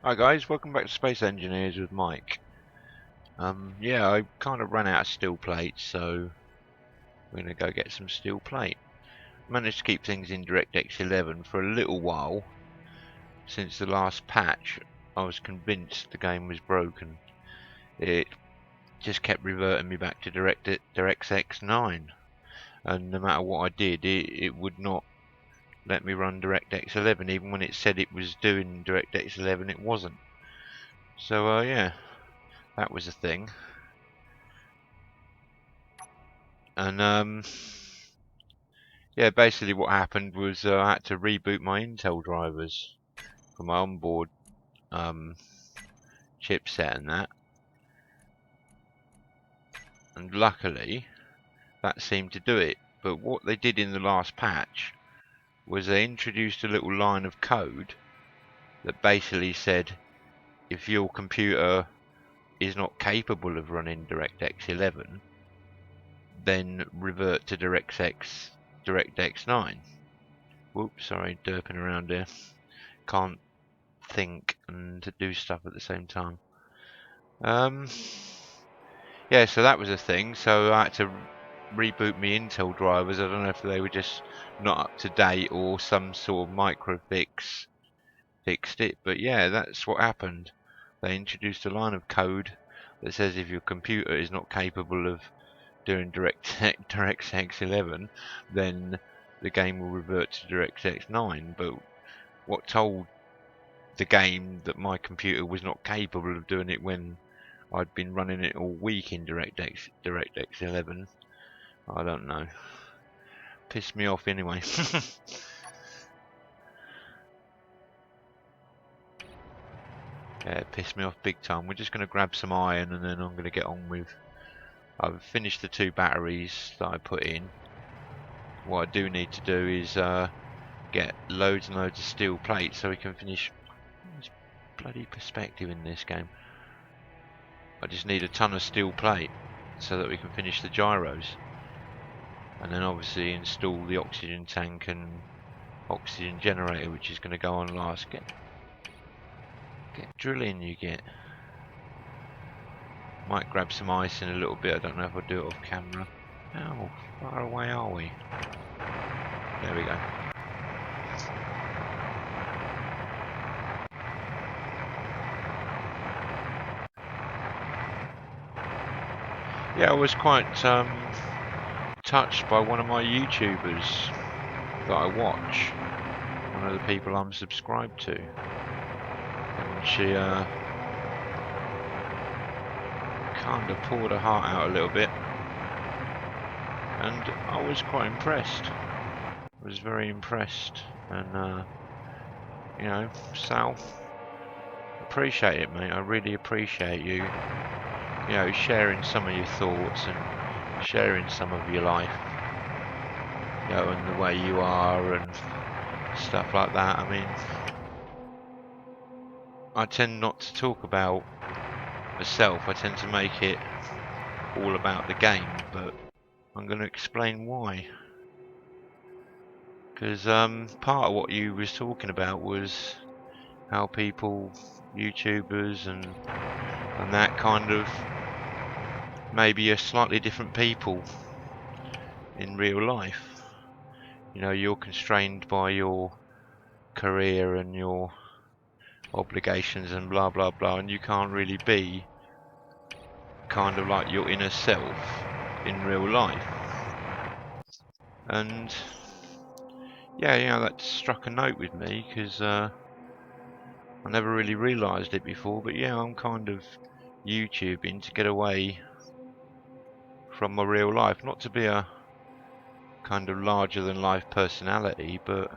Hi guys, welcome back to Space Engineers with Mike. Yeah, I kind of ran out of steel plates, so we're going to go get some steel plate. Managed to keep things in DirectX 11 for a little while. Since the last patch, I was convinced the game was broken. It just kept reverting me back to DirectX 9. And no matter what I did, it would not let me run DirectX 11. Even when it said it was doing DirectX 11, it wasn't. So yeah, that was a thing. And yeah, basically what happened was I had to reboot my Intel drivers for my onboard chipset and that. And luckily, that seemed to do it. But what they did in the last patch was they introduced a little line of code that basically said if your computer is not capable of running DirectX 11, then revert to DirectX 9. Whoops, sorry, derping around here. Can't think and to do stuff at the same time. Yeah, so that was a thing. So I had to reboot my Intel drivers. I don't know if they were just not up to date or some sort of micro fix fixed it, but yeah, that's what happened. They introduced a line of code that says if your computer is not capable of doing DirectX 11, then the game will revert to DirectX 9. But what told the game that my computer was not capable of doing it when I'd been running it all week in DirectX 11. I don't know. Pissed me off anyway. Yeah, it pissed me off big time. We're just going to grab some iron and then I'm going to get on with... I've finished the 2 batteries that I put in. What I do need to do is get loads and loads of steel plates so we can finish... There's bloody perspective in this game. I just need a ton of steel plate so that we can finish the gyros. And then obviously install the oxygen tank and oxygen generator, which is going to go on last. Get drilling, you get. Might grab some ice in a little bit. I don't know if I'll do it off camera. How far away are we? There we go. Yeah, I was quite touched by one of my YouTubers that I watch. One of the people I'm subscribed to. And she kind of poured her heart out a little bit. And I was quite impressed. I was very impressed. And, you know, Sal, appreciate it, mate. I really appreciate you, you know, sharing some of your thoughts and sharing some of your life, you know, and the way you are and stuff like that. I mean, I tend not to talk about myself. I tend to make it all about the game, but I'm going to explain why. Because part of what you was talking about was how people, YouTubers and that kind of maybe are slightly different people in real life. You know, you're constrained by your career and your obligations and blah blah blah, and you can't really be kind of like your inner self in real life. And yeah, you know, that struck a note with me because I never really realised it before, but yeah, I'm kind of YouTubing to get away from my real life, not to be a kind of larger than life personality, but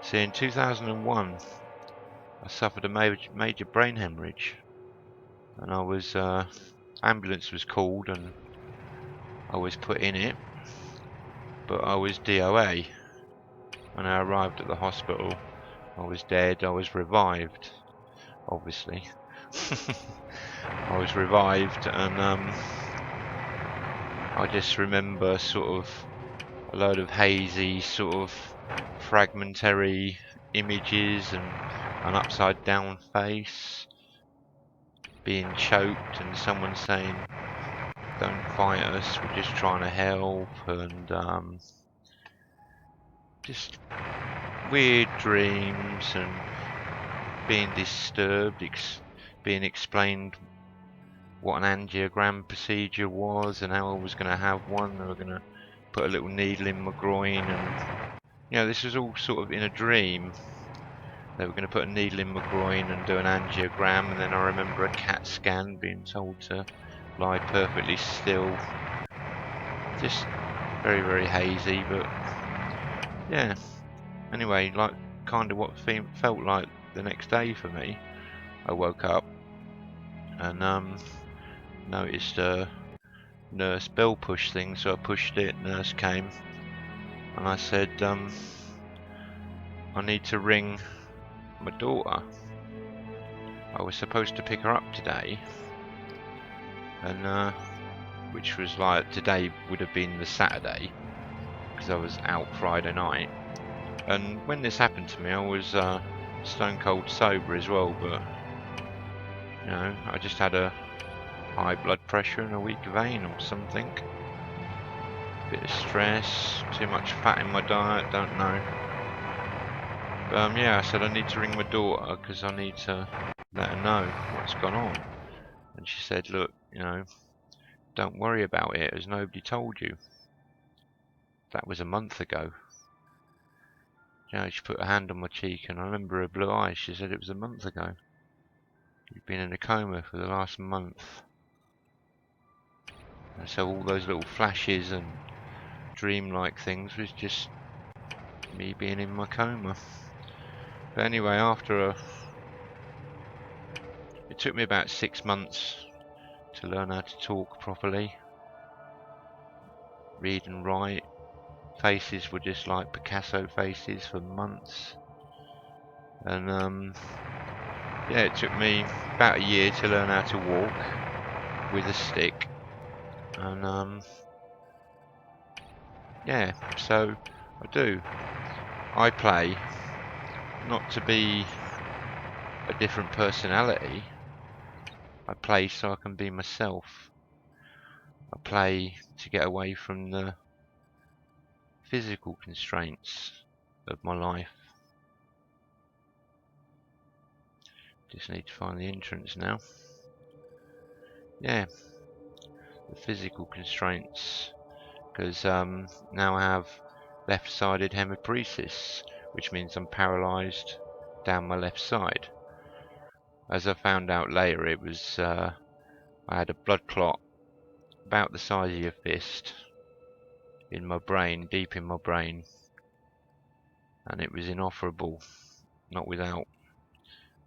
see, in 2001 I suffered a major brain hemorrhage, and I was ambulance was called and I was put in it, but I was DOA. When I arrived at the hospital, I was dead. I was revived, obviously. I was revived, and I just remember sort of a load of hazy, sort of fragmentary images and an upside down face, being choked, and someone saying, "Don't fight us, we're just trying to help," and just weird dreams and being disturbed, being explained what an angiogram procedure was and how I was going to have one. They were going to put a little needle in my groin, and this was all sort of in a dream. They were going to put a needle in my groin and do an angiogram, and then I remember a CAT scan, being told to lie perfectly still. Just very, very hazy, but yeah. Anyway, like kind of what felt like the next day for me. I woke up and noticed a nurse bell push thing, so I pushed it. Nurse came, and I said, I need to ring my daughter. I was supposed to pick her up today, and which was like, today would have been the Saturday, because I was out Friday night. And when this happened to me, I was stone cold sober as well, but I just had a high blood pressure and a weak vein or something. Bit of stress, too much fat in my diet, don't know. But yeah, I said I need to ring my daughter because I need to let her know what's gone on. And she said, look, don't worry about it, as nobody told you. That was a month ago. She put her hand on my cheek, and I remember her blue eyes. She said it was a month ago. You've been in a coma for the last month. And so all those little flashes and dream-like things was just me being in my coma. But anyway, it took me about 6 months to learn how to talk properly, read and write. Faces were just like Picasso faces for months. And yeah, it took me about a year to learn how to walk with a stick. And yeah, so I play not to be a different personality. I play so I can be myself. I play to get away from the physical constraints of my life. Just need to find the entrance now. Yeah, the physical constraints, because now I have left-sided hemiparesis, which means I'm paralysed down my left side. As I found out later, it was I had a blood clot about the size of your fist in my brain, deep in my brain, and it was inoperable, not without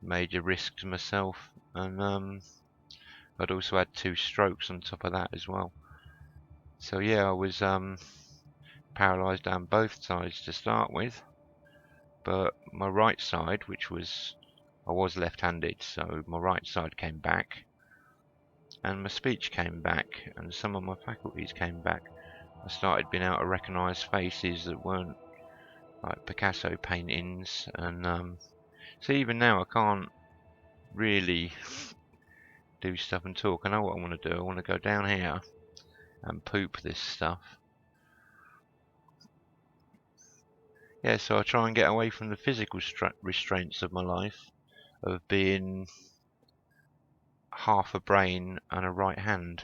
major risk to myself. And I'd also had 2 strokes on top of that as well. So yeah, I was paralysed down both sides to start with, but my right side, I was left-handed, so my right side came back, and my speech came back, and some of my faculties came back. I started being able to recognise faces that weren't like Picasso paintings, and so even now I can't really do stuff and talk. I know what I want to do. I want to go down here and poop this stuff. Yeah, so I try and get away from the physical restraints of my life, of being half a brain and a right hand,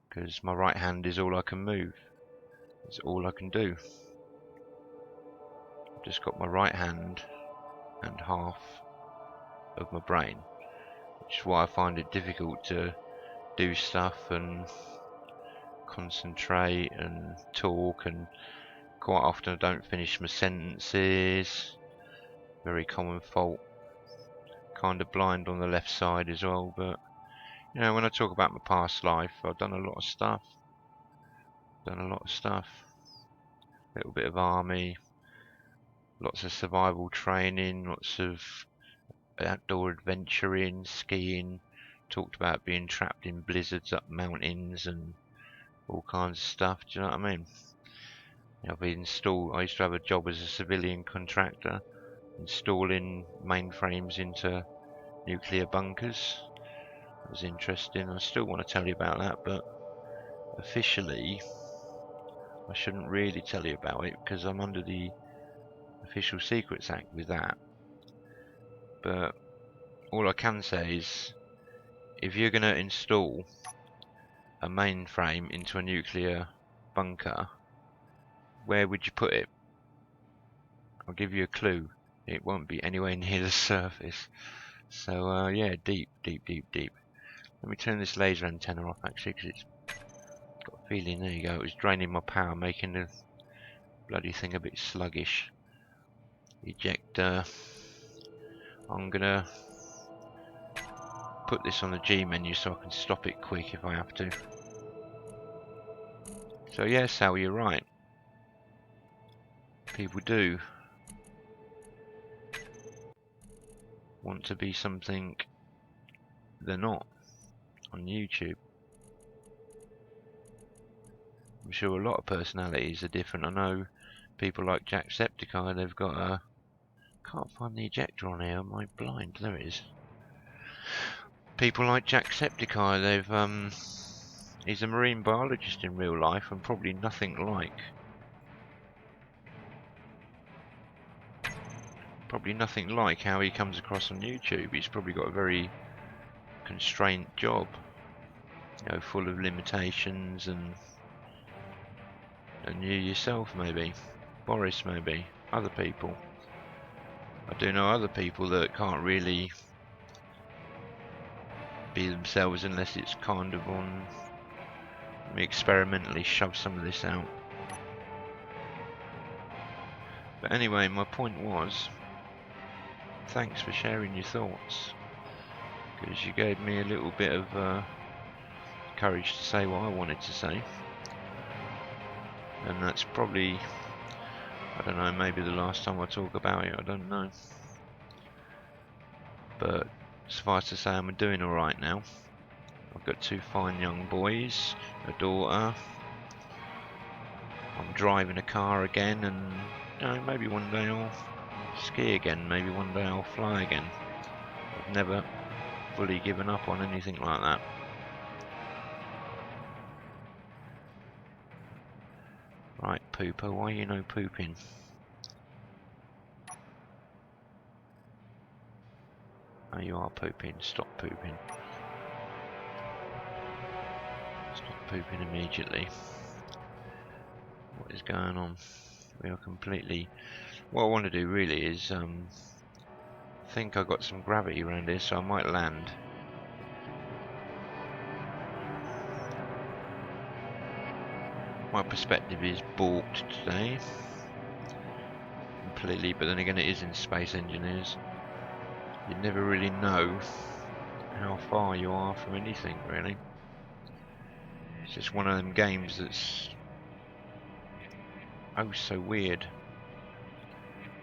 because my right hand is all I can move. It's all I can do. I've just got my right hand and half of my brain, which is why I find it difficult to do stuff and concentrate and talk, and quite often I don't finish my sentences. Very common fault. Kind of blind on the left side as well, but when I talk about my past life, I've done a lot of stuff. A little bit of army, lots of survival training, lots of outdoor adventuring, skiing. Talked about being trapped in blizzards up mountains and all kinds of stuff. Do you know what I mean? I used to have a job as a civilian contractor. installing mainframes into nuclear bunkers. It was interesting. I still want to tell you about that, but officially I shouldn't really tell you about it because I'm under the Official Secrets Act with that. But all I can say is, if you're going to install a mainframe into a nuclear bunker, where would you put it? I'll give you a clue. It won't be anywhere near the surface. So yeah, deep, deep, deep, deep. Let me turn this laser antenna off actually, because it's got a feeling, there you go, it was draining my power, making the bloody thing a bit sluggish. Ejector. I'm gonna put this on the G menu so I can stop it quick if I have to. So yeah, Sal, you're right. People do want to be something they're not on YouTube. I'm sure a lot of personalities are different. I know people like Jacksepticeye, they've got a... Can't find the ejector on here, am I blind? There it is. People like Jacksepticeye, they've he's a marine biologist in real life and probably nothing like how he comes across on YouTube. He's probably got a very constrained job, you know, full of limitations, and you yourself maybe, Boris maybe, other people. I do know other people that can't really be themselves unless it's kind of on... Let me experimentally shove some of this out. But anyway, my point was, thanks for sharing your thoughts, because you gave me a little bit of courage to say what I wanted to say. And that's probably, I don't know, maybe the last time I talk about it, I don't know. But suffice to say, I'm doing alright now. I've got 2 fine young boys, a daughter. I'm driving a car again, and you know, maybe one day I'll ski again, maybe one day I'll fly again. I've never fully given up on anything like that. Right, Pooper, why are you no pooping? Oh, you are pooping. Stop pooping. Stop pooping immediately. What is going on? We are completely... What I want to do really is, I think I've got some gravity around here, so I might land. My perspective is balked today. Completely, but then again it is in Space Engineers. You never really know how far you are from anything, really. It's just one of them games that's oh so weird.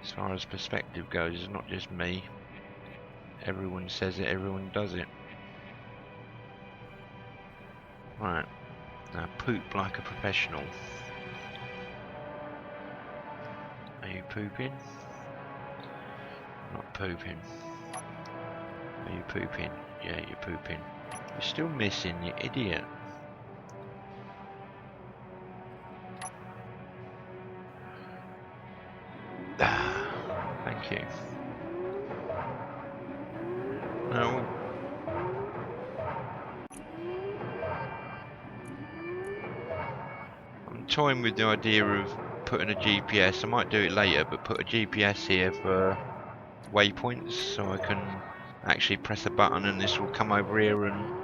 As far as perspective goes, it's not just me. Everyone says it, everyone does it. Right, now poop like a professional. Are you pooping? Not pooping. Are you pooping? Yeah, you're pooping. You're still missing, you idiot. Thank you. Now, I'm toying with the idea of putting a GPS. I might do it later, but put a GPS here for waypoints, so I can actually press a button and this will come over here and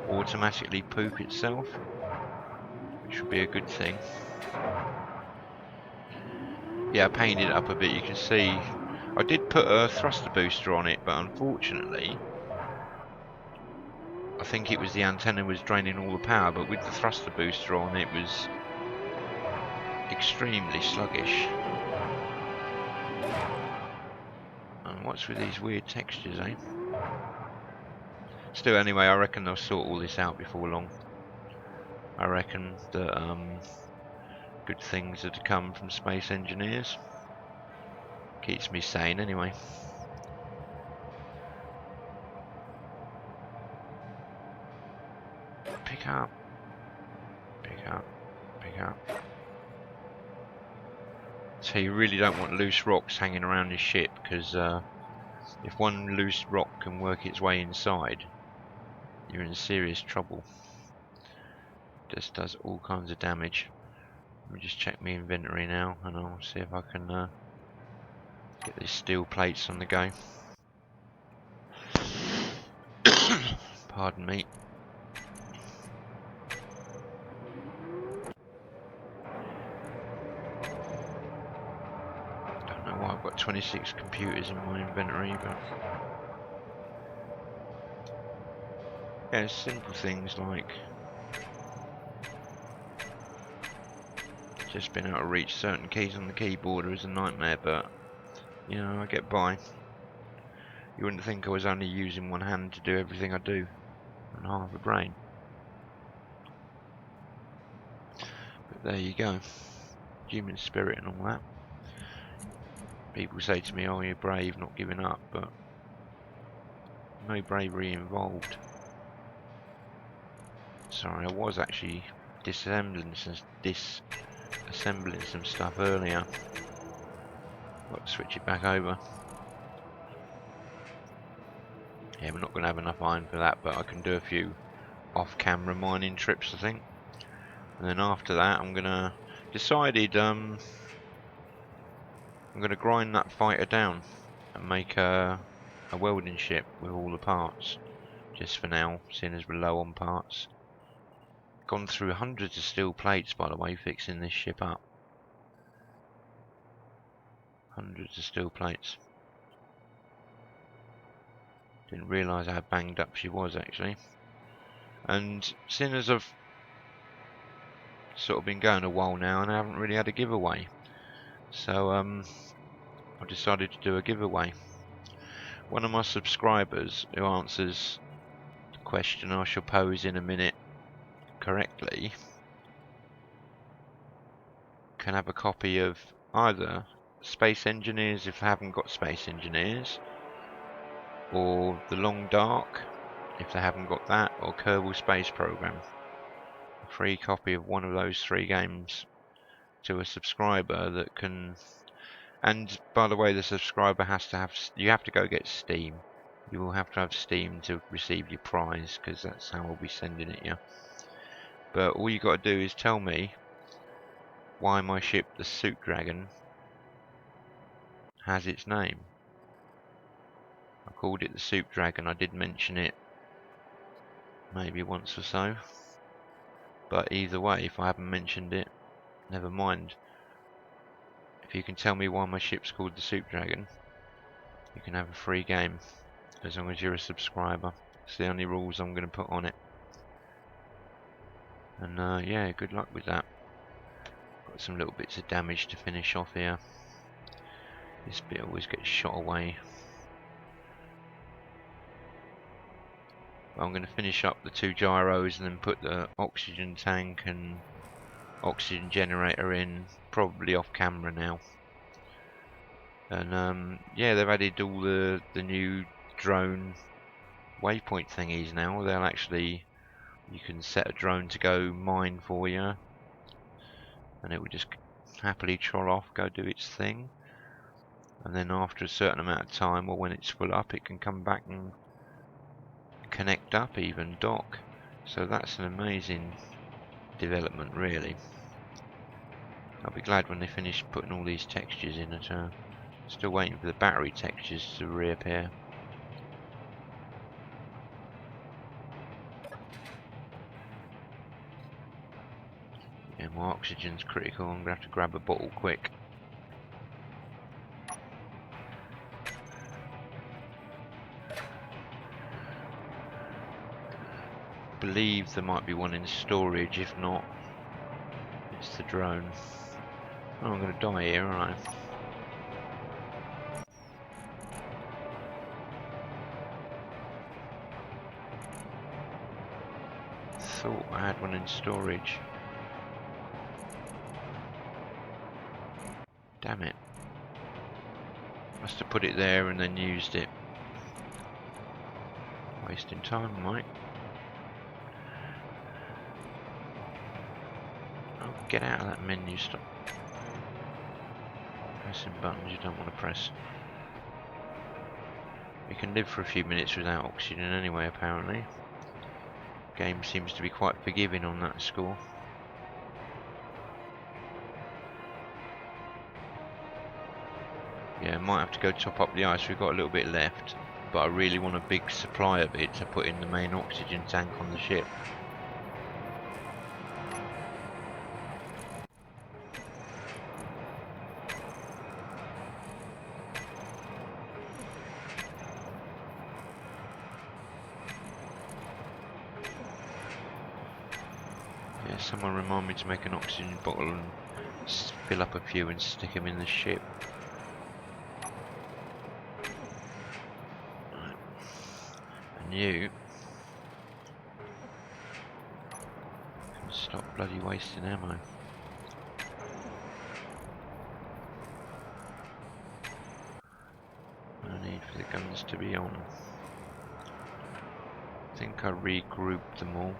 automatically poop itself, which would be a good thing. Yeah, I painted it up a bit. You can see I did put a thruster booster on it, but unfortunately I think it was the antenna was draining all the power, but with the thruster booster on it was extremely sluggish. And what's with these weird textures, eh? Still, anyway, I reckon they'll sort all this out before long. I reckon that good things are to come from Space Engineers. Keeps me sane anyway. Pick up. Pick up. Pick up. So you really don't want loose rocks hanging around your ship, because if one loose rock can work its way inside, you're in serious trouble. Just does all kinds of damage. Let me just check my inventory now, and I'll see if I can get these steel plates on the go. Pardon me. Don't know why I've got 26 computers in my inventory, but yeah, simple things like just being able to reach certain keys on the keyboard is a nightmare, but you know, I get by. You wouldn't think I was only using one hand to do everything I do, and half a brain. But there you go. Human spirit and all that. People say to me, oh, you're brave not giving up, but no bravery involved. Sorry, I was actually disassembling some stuff earlier. Got to switch it back over. Yeah, we're not going to have enough iron for that, but I can do a few off-camera mining trips, I think. And then after that, I'm gonna decided I'm gonna grind that fighter down and make a welding ship with all the parts. Just for now, seeing as we're low on parts. Gone through hundreds of steel plates, by the way, fixing this ship up. Hundreds of steel plates. Didn't realise how banged up she was, actually. And seeing as I've sort of been going a while now and I haven't really had a giveaway, so I decided to do a giveaway. One of my subscribers who answers the question I shall pose in a minute correctly can have a copy of either Space Engineers if they haven't got Space Engineers, or The Long Dark if they haven't got that, or Kerbal Space Program. A free copy of one of those 3 games to a subscriber that can. And by the way, the subscriber has to have, you have to go get Steam. You will have to have Steam to receive your prize, because that's how I'll be sending it you. But all you got to do is tell me why my ship, the Soup Dragon, has its name. I called it the Soup Dragon. I did mention it maybe once or so. But either way, if I haven't mentioned it, never mind. If you can tell me why my ship's called the Soup Dragon, you can have a free game, as long as you're a subscriber. It's the only rules I'm going to put on it. And yeah, good luck with that. Got some little bits of damage to finish off here. This bit always gets shot away. But I'm going to finish up the 2 gyros and then put the oxygen tank and oxygen generator in, probably off camera now. And yeah, they've added all the new drone waypoint thingies now. They'll actually, you can set a drone to go mine for you, and it will just happily troll off, go do its thing. And then after a certain amount of time, or when it's full up, it can come back and connect up, even dock. So that's an amazing development, really. I'll be glad when they finish putting all these textures in it. Still waiting for the battery textures to reappear. Yeah, my oxygen's critical. I'm going to have to grab a bottle quick. Believe there might be one in storage. If not, it's the drone. Oh, I'm going to die here, aren't I? Thought I had one in storage. Damn it. Must have put it there and then used it. Wasting time, Mike. Oh, get out of that menu, stop pressing buttons you don't want to press. You can live for a few minutes without oxygen anyway, apparently. Game seems to be quite forgiving on that score. Yeah, might have to go top up the ice. We've got a little bit left, but I really want a big supply of it to put in the main oxygen tank on the ship. Yeah, someone remind me to make an oxygen bottle and fill up a few and stick them in the ship. Right. And you can stop bloody wasting ammo. No need for the guns to be on. I think I regrouped them all.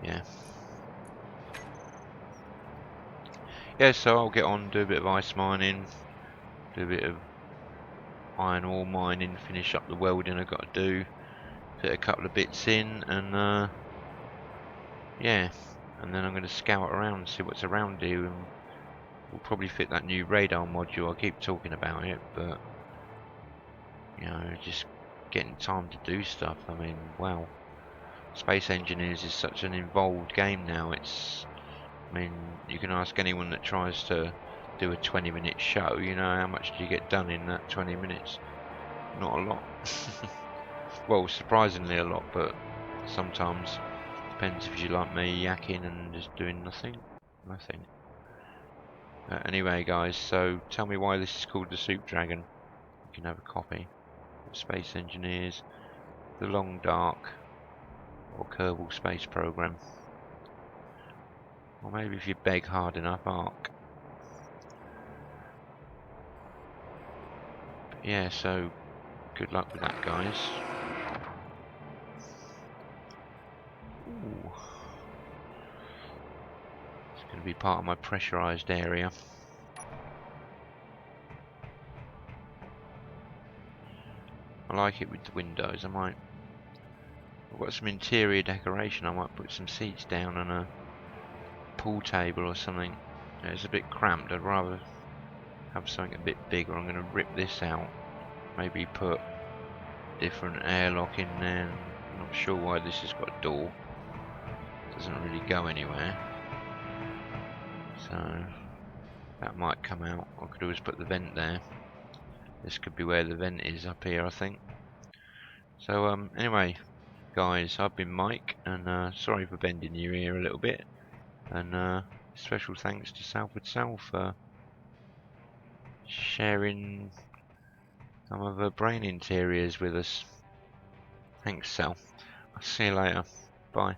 Yeah. Yeah, so I'll get on, do a bit of ice mining, do a bit of iron ore mining, finish up the welding I've got to do, fit a couple of bits in, and yeah, and then I'm going to scout around and see what's around here, and we'll probably fit that new radar module. I keep talking about it, but you know, just getting time to do stuff. I mean, wow, Space Engineers is such an involved game now. I mean, you can ask anyone that tries to do a 20-minute show, you know, how much do you get done in that 20 minutes? Not a lot. Well, surprisingly a lot, but sometimes depends if you like me yakking and just doing nothing. Anyway, guys, so tell me why this is called the Soup Dragon. You can have a copy. Space Engineers, The Long Dark, or Kerbal Space Program. Or maybe if you beg hard enough, Ark. But yeah, so good luck with that, guys. Ooh. It's going to be part of my pressurized area. I like it with the windows. I've got some interior decoration. I might put some seats down and a pool table or something. It's a bit cramped. I'd rather have something a bit bigger. I'm going to rip this out. Maybe put different airlock in there. I'm not sure why this has got a door. It doesn't really go anywhere. So that might come out. I could always put the vent there. This could be where the vent is up here, I think. So anyway, guys, I've been Mike, and sorry for bending your ear a little bit. And special thanks to Southward South for sharing some of her brain interiors with us. Thanks, Sal. I'll see you later. Bye.